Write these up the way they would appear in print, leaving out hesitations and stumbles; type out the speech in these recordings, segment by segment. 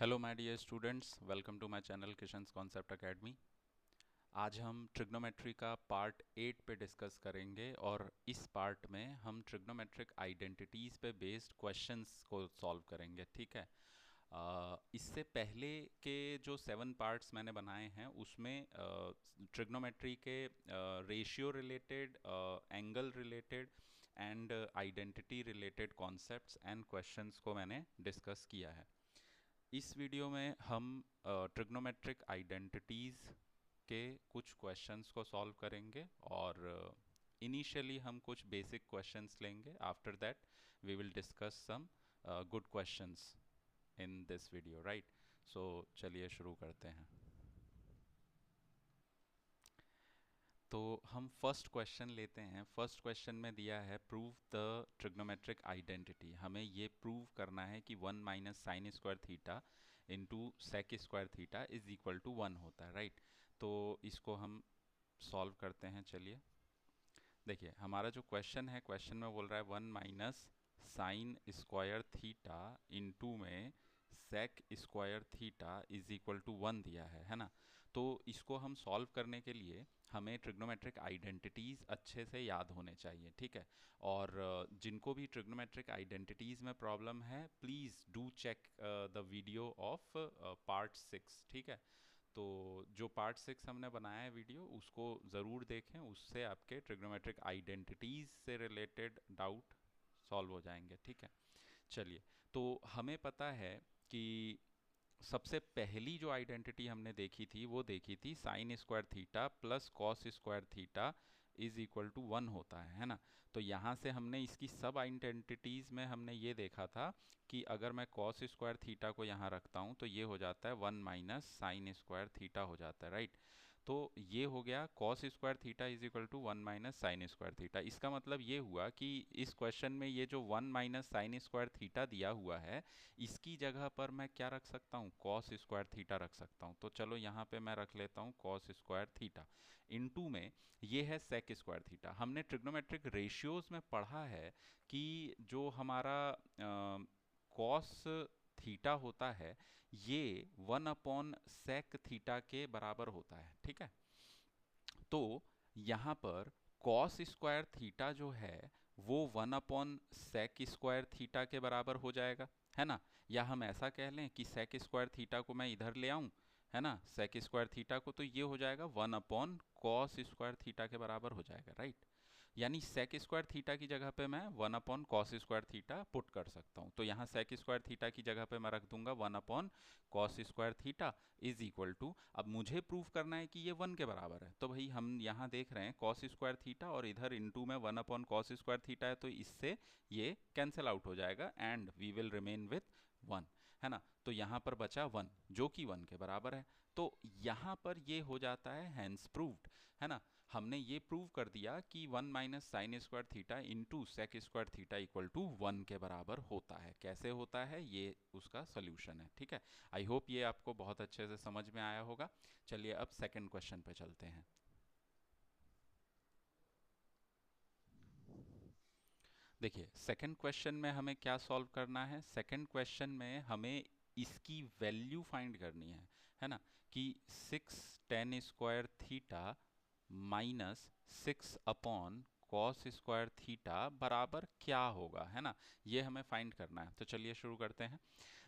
Hello my dear students, welcome to my channel Kishan's concept academy. आज हम trigonometry का part 8 पे डिस्कस करेंगे और इस पार्ट में हम ट्रिग्नोमेट्रिक आइडेंटिटीज़ पे बेस्ड क्वेश्चंस को सॉल्व करेंगे। ठीक है। इससे पहले के जो 7 पार्ट्स मैंने बनाए हैं उसमें ट्रिग्नोमेट्री के ratio related, angle related and identity related concepts and questions को मैंने डिस्कस किया है। इस वीडियो में हम ट्रिग्नोमेट्रिक आइडेंटिटीज़ के कुछ क्वेश्चंस को सॉल्व करेंगे और इनिशियली हम कुछ बेसिक क्वेश्चंस लेंगे। After that we will discuss some good questions in this video, right. So चलिए शुरू करते हैं। तो हम फर्स्ट क्वेश्चन लेते हैं। फर्स्ट क्वेश्चन में दिया है प्रूव द ट्रिग्नोमेट्रिक आइडेंटिटी। हमें ये प्रूव करना है कि 1 minus sine square theta into sec square theta is equal to 1 होता है, राइट। तो इसको हम सॉल्व करते हैं। चलिए देखिए, हमारा जो क्वेश्चन है, क्वेश्चन में बोल रहा है 1 minus sine square theta into में sec square theta is equal to 1 दिया है ना। तो इसको हम सॉल्व करने के लिए हमें ट्रिग्नोमेट्रिक आइडेंटिटीज़ अच्छे से याद होने चाहिए। ठीक है। और जिनको भी ट्रिग्नोमेट्रिक आइडेंटिटीज़ में प्रॉब्लम है, please do check the video of part 6। ठीक है। तो जो पार्ट 6 हमने बनाया है वीडियो, उसको ज़रूर देखें। उससे आपके ट्रिग्नोमेट्रिक आइडेंटिटीज़ से रिलेटेड डाउट सॉल्व हो जाएंगे। ठीक है। चलिए, तो हमें पता है कि सबसे पहली जो आइडेंटिटी हमने देखी थी वो देखी थी sine square theta plus cos square theta is equal to 1 होता है ना। तो यहाँ से हमने इसकी सब आइडेंटिटीज़ में हमने ये देखा था कि अगर मैं कॉस स्क्वायर थीटा को यहाँ रखता हूँ तो ये हो जाता है 1 माइनस साइन स्क्वायर थीटा हो जाता है, राइट। तो ये हो गया cos square theta is equal to 1 minus sine square theta. इसका मतलब ये हुआ कि इस क्वेश्चन में ये जो 1 माइनस साइन स्क्वायर थीटा दिया हुआ है, इसकी जगह पर मैं क्या रख सकता हूँ, कॉस स्क्वायर थीटा रख सकता हूँ। तो चलो यहाँ पे मैं रख लेता हूँ कॉस स्क्वायर थीटा। इनटू में ये है सेक स्क्वायर थीटा। हमने ट्रिग्नोमेट्रिक रेशियोज में पढ़ा है कि जो हमारा कॉस थीटा होता है ये 1 अपॉन सेक थीटा के बराबर होता है। ठीक है। तो यहाँ पर कॉस स्क्वायर थीटा जो है वो 1 अपॉन सेक स्क्वायर थीटा के बराबर हो जाएगा, है ना। या हम ऐसा कह लें कि सेक स्क्वायर थीटा को मैं इधर ले आऊं, है ना, सेक स्क्वायर थीटा को, तो ये हो जाएगा 1 अपॉन कॉस स्क्वायर थीटा के बराबर हो जाएगा, राइट। यानी सेक स्क्वायर थीटा की जगह पे मैं 1 upon cos square theta put कर सकता हूँ। तो यहाँ सेक स्क्वायर थीटा की जगह पे मैं रख दूंगा 1 upon cos square theta is equal to, अब मुझे प्रूव करना है कि ये 1 के बराबर है। तो भाई हम यहाँ देख रहे हैं कॉस स्क्वायर थीटा और इधर इनटू में 1 अपॉन कॉस स्क्वायर थीटा है, तो इससे ये कैंसिल आउट हो जाएगा and we will remain with 1, है ना। तो यहाँ पर बचा 1 जो कि 1 के बराबर है। तो यहाँ पर ये हो जाता है हैंस प्रूव्ड, है ना। हमने ये प्रूव कर दिया कि 1 minus sine square theta into sec square theta equal to 1 के बराबर होता है। कैसे होता है, ये उसका सोल्यूशन है। ठीक है। आई होप ये आपको बहुत अच्छे से समझ में आया होगा। चलिए अब सेकंड क्वेश्चन पे चलते हैं। देखिए, सेकंड क्वेश्चन में हमें क्या सॉल्व करना है। सेकंड क्वेश्चन में हमें इसकी वैल्यू फाइंड करनी है ना, कि 6 tan square theta minus 6 upon cos square theta बराबर क्या होगा, है ना। ये हमें फाइंड करना है। तो चलिए शुरू करते हैं।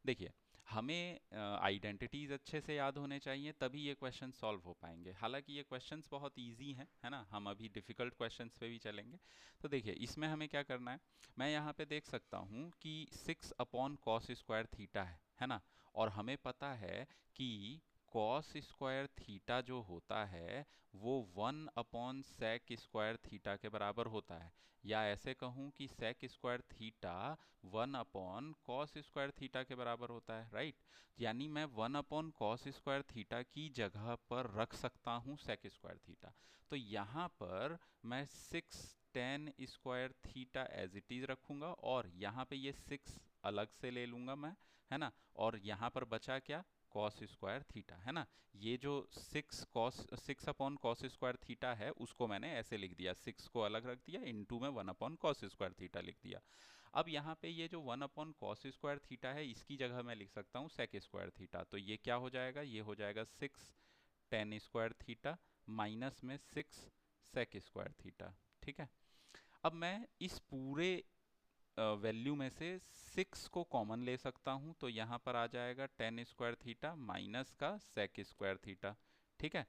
देखिए, हमें आइडेंटिटीज़ अच्छे से याद होने चाहिए, तभी ये क्वेश्चन सॉल्व हो पाएंगे। हालांकि ये क्वेश्चंस बहुत इजी हैं, है ना। हम अभी डिफ़िकल्ट क्वेश्चंस पे भी चलेंगे। तो देखिए, इसमें हमें क्या करना है, मैं यहाँ पे देख सकता हूँ कि 6 अपॉन कॉस स्क्वायर थीटा है ना। और हमें पता है कि कॉस स्क्वायर थीटा जो होता है वो 1 अपॉन सेक स्क्वायर थीटा के बराबर होता है। या ऐसे कहूँ कि sec square theta 1 upon cos square theta के बराबर होता है, राइट। यानी मैं 1 अपॉन कॉस स्क्वायर थीटा की जगह पर रख सकता हूँ सेक स्क्वायर थीटा। तो यहाँ पर मैं 6 tan square theta as it is रखूंगा और यहाँ पे ये 6 अलग से ले लूंगा मैं, है ना। और यहाँ पर बचा क्या, कॉस स्क्वायर थीटा, है ना। ये जो 6 अपॉन कॉस स्क्वायर थीटा है उसको मैंने ऐसे लिख दिया, 6 को अलग रख दिया, इनटू में 1 अपॉन कॉस स्क्वायर थीटा लिख दिया। अब यहाँ पे ये जो 1/cos² थीटा है, इसकी जगह मैं लिख सकता हूँ sec² थीटा। तो ये क्या हो जाएगा, ये हो जाएगा 6 tan² थीटा माइनस में 6 sec² थीटा। ठीक है, अब मैं इस पूरे वैल्यू में से 6 को कॉमन ले सकता हूं, तो यहां पर आ जाएगा tan² थीटा माइनस का sec² थीटा। ठीक है,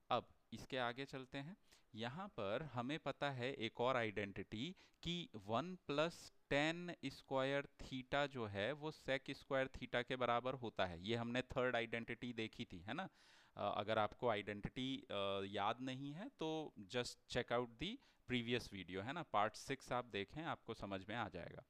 अब इसके आगे चलते हैं। यहाँ पर हमें पता है एक और आइडेंटिटी कि 1 + tan² थीटा जो है वो sec² थीटा के बराबर होता है। ये हमने थर्ड आइडेंटिटी देखी थी, है ना। अगर आपको आइडेंटिटी याद नहीं है तो just check out the previous video, है ना, पार्ट 6 आप देखें, आपको समझ में आ जाएगा।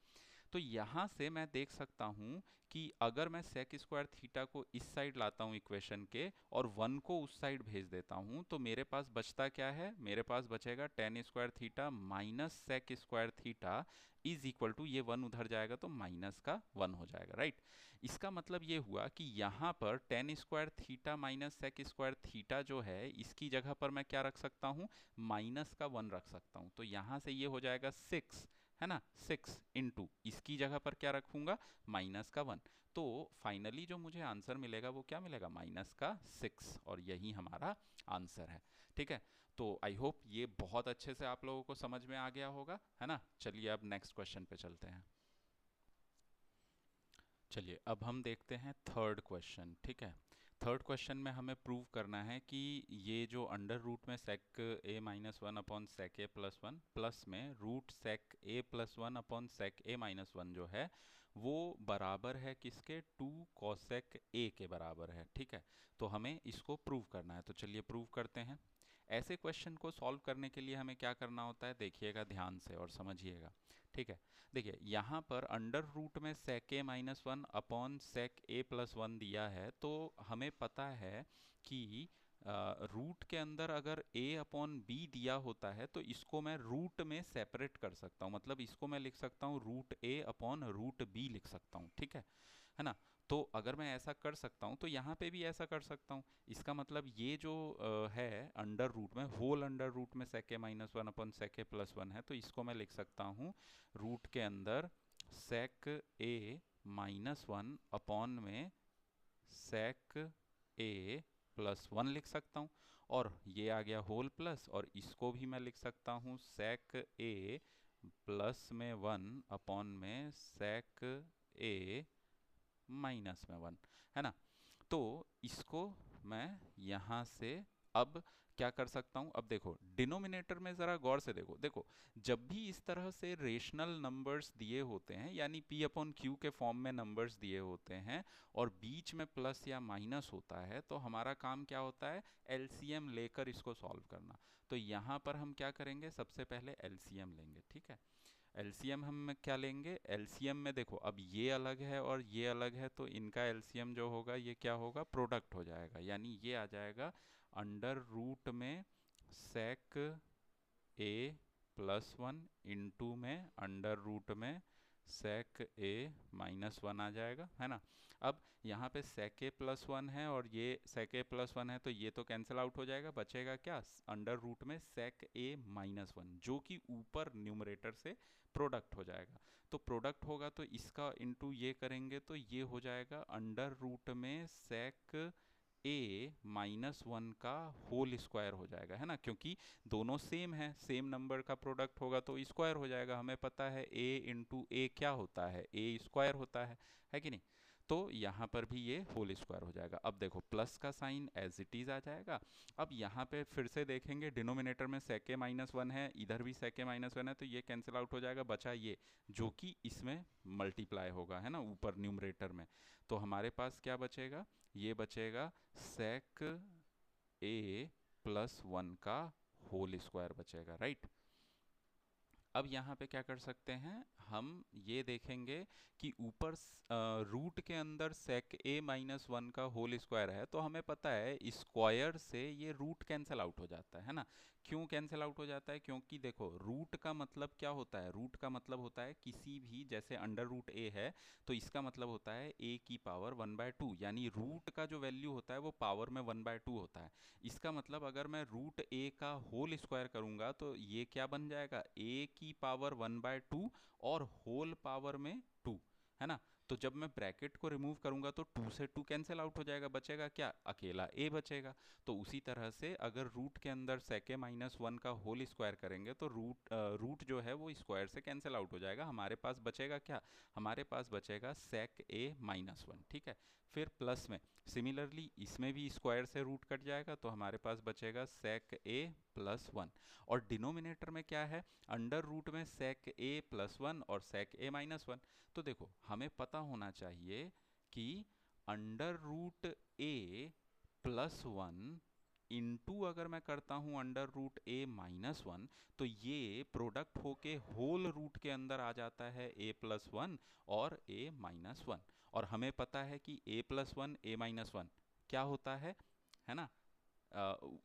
तो यहाँ से मैं देख सकता हूँ कि अगर मैं sec² थीटा को इस साइड लाता हूँ इक्वेशन के और 1 को उस साइड भेज देता हूँ, तो मेरे पास बचता क्या है, मेरे पास बचेगा tan² theta minus sec² theta is equal to, ये 1 उधर जाएगा तो माइनस का 1 हो जाएगा, राइट। इसका मतलब ये हुआ कि यहाँ पर tan² theta minus sec² theta जो है, इसकी जगह पर मैं क्या रख सकता हूँ, माइनस का 1 रख सकता हूँ। तो यहाँ से ये हो जाएगा 6, है ना, 6 इंटू इसकी जगह पर क्या रखूंगा, माइनस का 1। तो फाइनली जो मुझे आंसर मिलेगा वो क्या मिलेगा, माइनस का 6, और यही हमारा आंसर है। ठीक है, तो आई होप ये बहुत अच्छे से आप लोगों को समझ में आ गया होगा, है ना। चलिए अब नेक्स्ट क्वेश्चन पे चलते हैं। चलिए अब हम देखते हैं थर्ड क्वेश्चन। ठीक है, थर्ड क्वेश्चन में हमें प्रूव करना है कि ये जो अंडर रूट में sec(a-1/sec(a+1) प्लस में रूट sec(a+1/sec(a-1) जो है वो बराबर है किसके, 2 cosec a के बराबर है। ठीक है, तो हमें इसको प्रूव करना है, तो चलिए प्रूव करते हैं। ऐसे क्वेश्चन को सॉल्व करने के लिए हमें क्या करना होता है, देखिएगा ध्यान से और समझिएगा। ठीक है, देखिए यहाँ पर अंडर रूट में sec(a-1/sec(a+1) दिया है, तो हमें पता है कि रूट के अंदर अगर a/b दिया होता है तो इसको मैं रूट में सेपरेट कर सकता हूँ, मतलब इसको मैं लिख सकता हूँ √a/√b लिख सकता हूँ। ठीक है ना। तो अगर मैं ऐसा कर सकता हूँ तो यहाँ पे भी ऐसा कर सकता हूँ। इसका मतलब ये जो है अंडर रूट में, होल अंडर रूट में sec(a-1/sec(a+1) है, तो इसको मैं लिख सकता हूँ रूट के अंदर sec(a-1) अपॉन में sec(a+1) लिख सकता हूँ, और ये आ गया होल प्लस, और इसको भी मैं लिख सकता हूँ sec(a+1) अपॉन में sec(a-1), है ना। तो इसको मैं यहाँ से अब क्या कर सकता हूँ, अब देखो डिनोमिनेटर में ज़रा गौर से देखो, देखो जब भी इस तरह से रेशनल नंबर्स दिए होते हैं, यानी p/q के फॉर्म में नंबर्स दिए होते हैं और बीच में प्लस या माइनस होता है, तो हमारा काम क्या होता है, एलसीएम लेकर इसको सॉल्व करना। तो यहाँ पर हम क्या करेंगे, सबसे पहले एलसीएम लेंगे। ठीक है, एलसीएम हम क्या लेंगे, एलसीएम में देखो अब ये अलग है और ये अलग है, तो इनका एलसीएम जो होगा ये क्या होगा, प्रोडक्ट हो जाएगा, यानी ये आ जाएगा अंडर रूट में sec(a+1) इंटू में अंडर रूट में sec(a-1) आ जाएगा, है ना। अब यहाँ पे sec(a+1) है और ये sec(a+1) है, तो ये तो कैंसिल आउट हो जाएगा, बचेगा क्या, अंडर रूट में sec(a-1), जो कि ऊपर न्यूमरेटर से प्रोडक्ट हो जाएगा। तो प्रोडक्ट होगा तो इसका इंटू ये करेंगे तो ये हो जाएगा अंडर रूट में sec(a-1) का होल स्क्वायर हो जाएगा, है ना, क्योंकि दोनों सेम है, सेम नंबर का प्रोडक्ट होगा तो स्क्वायर हो जाएगा। हमें पता है a इंटू ए क्या होता है, a स्क्वायर होता है कि नहीं। तो यहाँ पर भी ये होल स्क्वायर हो जाएगा। अब देखो प्लस का साइन एज इट इज आ जाएगा। अब यहाँ पे फिर से देखेंगे डिनोमिनेटर में sec(a-1) है, इधर भी sec(a-1) है, तो ये कैंसिल आउट हो जाएगा, बचा ये जो कि इसमें मल्टीप्लाई होगा, है ना, ऊपर न्यूमरेटर में। तो हमारे पास क्या बचेगा, ये बचेगा sec(a+1) का होल स्क्वायर बचेगा, राइट। अब यहाँ पे क्या कर सकते हैं, हम ये देखेंगे कि ऊपर रूट के अंदर sec(a-1) का होल स्क्वायर है, तो हमें पता है स्क्वायर से ये रूट कैंसिल आउट हो जाता है ना, क्यों कैंसिल आउट हो जाता है? क्योंकि देखो रूट का मतलब क्या होता है, रूट का मतलब होता है किसी भी, जैसे अंडर रूट ए है तो इसका मतलब होता है ए की पावर 1/2, यानी रूट का जो वैल्यू होता है वो पावर में 1/2 होता है। इसका मतलब अगर मैं रूट ए का होल स्क्वायर करूंगा तो ये क्या बन जाएगा, ए की पावर 1/2 और होल पावर में 2, है ना। तो जब मैं ब्रैकेट को रिमूव करूंगा तो 2 से 2 कैंसिल आउट हो जाएगा, बचेगा क्या, अकेला ए बचेगा। तो उसी तरह से अगर रूट के अंदर सेक ए -1 का होल स्क्वायर करेंगे तो रूट जो है वो स्क्वायर से कैंसिल आउट हो जाएगा, हमारे पास बचेगा क्या, हमारे पास बचेगा सेक ए -1, ठीक है। फिर प्लस में सिमिलरली इसमें भी स्क्वायर से रूट कट जाएगा तो हमारे पास बचेगा सेक ए +1। और डिनोमिनेटर में क्या है, अंडर रूट में सेक ए +1 और सेक ए -1। तो देखो हमें पता होना चाहिए कि अंडर रूट ए +1 इंटू अगर मैं करता हूं अंडर रूट ए -1 तो ये प्रोडक्ट होके होल रूट के अंदर आ जाता है a+1 और a-1। और हमें पता है कि a+1 a-1 क्या होता है ना।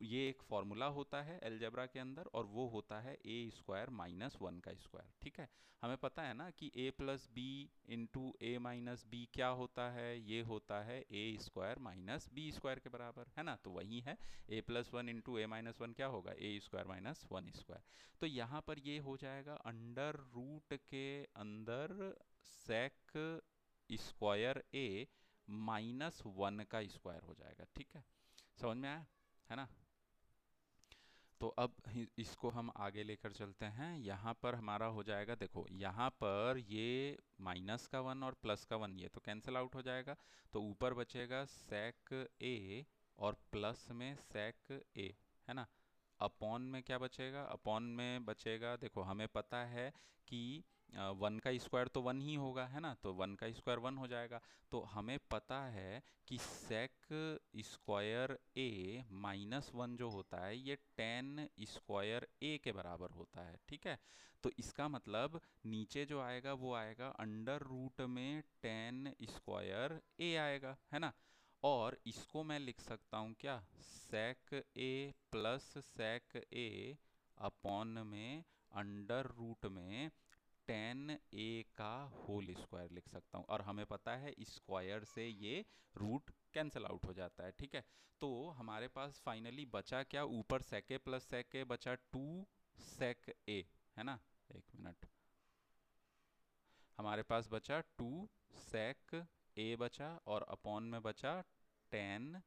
ये एक फॉर्मूला होता है अलजेब्रा के अंदर और वो होता है a² - 1 का स्क्वायर, ठीक है। हमें पता है ना कि a+b इंटू a-b क्या होता है, ये होता है a² - b² के बराबर, है ना। तो वही है a+1 इंटू a-1 क्या होगा, a² - 1²। तो यहाँ पर ये हो जाएगा अंडर रूट के अंदर सेक स्क्वायर a -1 का स्क्वायर हो जाएगा, ठीक है। समझ में आया, है ना। तो अब इसको हम आगे लेकर चलते हैं। यहाँ पर हमारा हो जाएगा, देखो यहाँ पर ये -1 और +1 ये तो कैंसिल आउट हो जाएगा। तो ऊपर बचेगा सेक ए और प्लस में सेक ए, है ना। अपॉन में क्या बचेगा, अपॉन में बचेगा, देखो हमें पता है कि 1 का स्क्वायर तो 1 ही होगा, है ना। तो 1 का स्क्वायर 1 हो जाएगा। तो हमें पता है कि सेक स्क्वायर ए -1 जो होता है ये tan स्क्वायर ए के बराबर होता है, ठीक है। तो इसका मतलब नीचे जो आएगा वो आएगा अंडर रूट में tan स्क्वायर ए आएगा, है ना। और इसको मैं लिख सकता हूँ क्या, सेक ए प्लस सेक ए अपॉन में अंडर रूट में tan ए का होल स्क्वायर लिख सकता हूँ। और हमें पता है स्क्वायर से ये रूट कैंसिल आउट हो जाता है, ठीक है। तो हमारे पास फाइनली बचा क्या, ऊपर सेक ए प्लस सेक ए बचा 2 सेक ए, है ना। एक मिनट, हमारे पास बचा 2 सेक ए बचा और अपॉन में बचा tan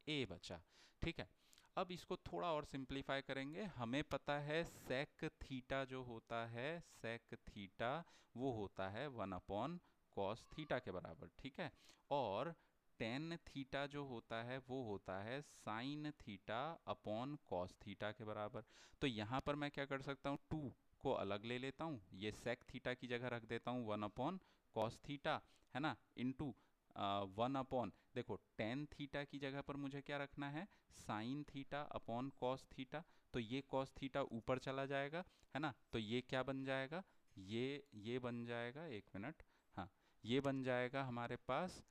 ए बचा, ठीक है। अब इसको थोड़ा और सिंप्लीफाई करेंगे। हमें पता है सेक थीटा जो होता है, सेक थीटा वो होता है 1/cos थीटा के बराबर, ठीक है। और टेन थीटा जो होता है वो होता है sine theta upon cos theta के बराबर। तो यहाँ पर मैं क्या कर सकता हूँ, 2 को अलग ले लेता हूँ, ये सेक थीटा की जगह रख देता हूँ 1/cos थीटा, है ना, इंटू 1 देखो टेन थीटा की जगह पर मुझे क्या रखना है, sine theta upon cos theta. तो ये कॉस थीटा ऊपर चला जाएगा, है ना। तो ये क्या बन जाएगा, ये बन जाएगा, एक मिनट, हाँ, ये बन जाएगा हमारे पास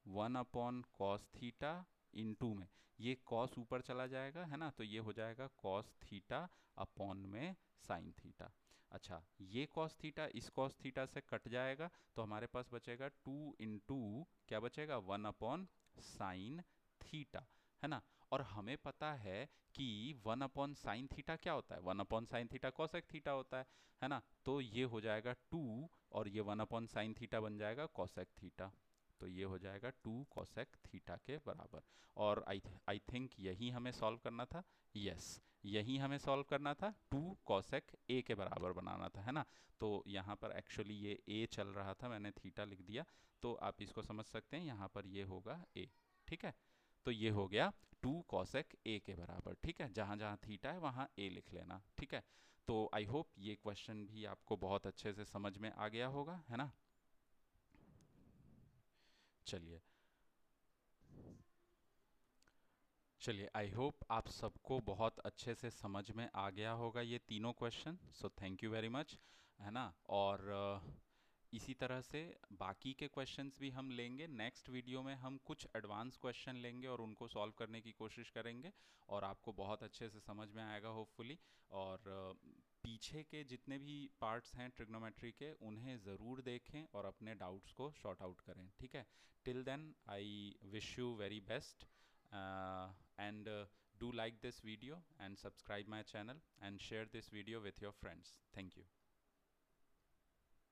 1/cos थीटा इंटू में ये कॉस ऊपर चला जाएगा, है ना। तो ये हो जाएगा कॉस थीटा अपॉन में साइन थीटा। अच्छा, ये कॉस थीटा इस कॉस थीटा से कट जाएगा तो हमारे पास बचेगा 2 इंटू क्या बचेगा, 1/साइन थीटा, है ना। और हमें पता है कि 1/साइन थीटा क्या होता है, 1/साइन थीटा कॉसेक थीटा होता है ना। तो ये हो जाएगा 2 और ये 1/साइन थीटा बन जाएगा कॉसेक थीटा। तो ये हो जाएगा 2 कोसेक थीटा के बराबर। और आई थिंक यही हमें सॉल्व करना था, यस यही हमें सॉल्व करना था, 2 कोसेक ए के बराबर बनाना था, है ना। तो यहाँ पर एक्चुअली ये ए चल रहा था, मैंने थीटा लिख दिया। तो आप इसको समझ सकते हैं, यहाँ पर ये होगा ए, ठीक है। तो ये हो गया 2 कोसेक ए के बराबर, ठीक है। जहाँ जहाँ थीटा है वहाँ ए लिख लेना, ठीक है। तो आई होप ये क्वेश्चन भी आपको बहुत अच्छे से समझ में आ गया होगा, है ना। चलिए चलिए, आई होप आप सबको बहुत अच्छे से समझ में आ गया होगा ये तीनों question. So thank you very much, है ना। और इसी तरह से बाकी के क्वेश्चंस भी हम लेंगे। नेक्स्ट वीडियो में हम कुछ एडवांस क्वेश्चन लेंगे और उनको सॉल्व करने की कोशिश करेंगे, और आपको बहुत अच्छे से समझ में आएगा होपफुली। और पीछे के जितने भी पार्ट्स हैं ट्रिग्नोमेट्री के, उन्हें ज़रूर देखें और अपने डाउट्स को सॉर्ट आउट करें, ठीक है। Till then I wish you very best, and do like this video and subscribe my channel and share this video with your friends. Thank you.